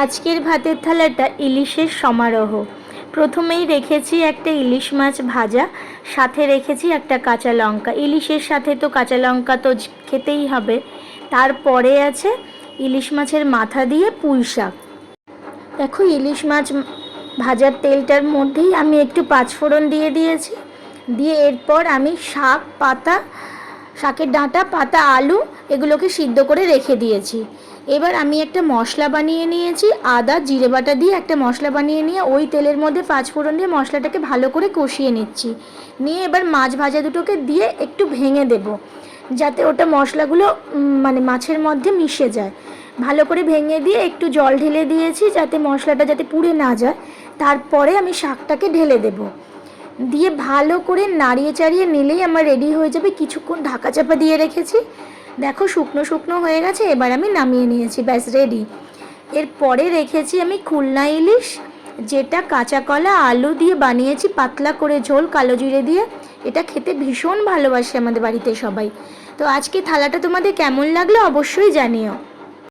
আজকের ভাতের থালাটা ইলিশের সমারোহ। প্রথমেই রেখেছি একটা ইলিশ মাছ ভাজা, সাথে রেখেছি একটা কাঁচা লঙ্কা। ইলিশের সাথে তো কাঁচা লঙ্কা তো খেতেই হবে। তারপরে আছে ইলিশ মাছের মাথা দিয়ে পুঁই শাক। দেখো, ইলিশ মাছ ভাজার তেলটার মধ্যেই আমি একটু পাঁচফোড়ন দিয়ে দিয়েছি। দিয়ে এরপর আমি শাকের ডাঁটা, পাতা, আলু এগুলোকে সিদ্ধ করে রেখে দিয়েছি। এবার আমি একটা মশলা বানিয়ে নিয়েছি, আদা জিরে বাটা দিয়ে একটা মশলা বানিয়ে নিয়ে ওই তেলের মধ্যে পাঁচফোড়ন দিয়ে মশলাটাকে ভালো করে কষিয়ে নিচ্ছি। নিয়ে এবার মাছ ভাজা দুটোকে দিয়ে একটু ভেঙে দেব, যাতে ওটা মশলাগুলো মানে মাছের মধ্যে মিশে যায়। ভালো করে ভেঙে দিয়ে একটু জল ঢেলে দিয়েছি যাতে মশলাটা যাতে পুড়ে না যায়। তারপরে আমি শাকটাকে ঢেলে দেব, দিয়ে ভালো করে নাড়িয়ে চাড়িয়ে নিলেই আমার রেডি হয়ে যাবে। কিছুক্ষণ ঢাকা চাপা দিয়ে রেখেছি, দেখো শুকনো শুকনো হয়ে গেছে। এবার আমি নামিয়ে নিয়েছি, ব্যাস রেডি। এরপরে রেখেছি আমি খুলনা ইলিশ, যেটা কাঁচা কলা আলু দিয়ে বানিয়েছি, পাতলা করে ঝোল কালো জিরে দিয়ে। এটা খেতে ভীষণ ভালোবাসে আমাদের বাড়িতে সবাই। তো আজকে থালাটা তোমাদের কেমন লাগলো অবশ্যই জানিও।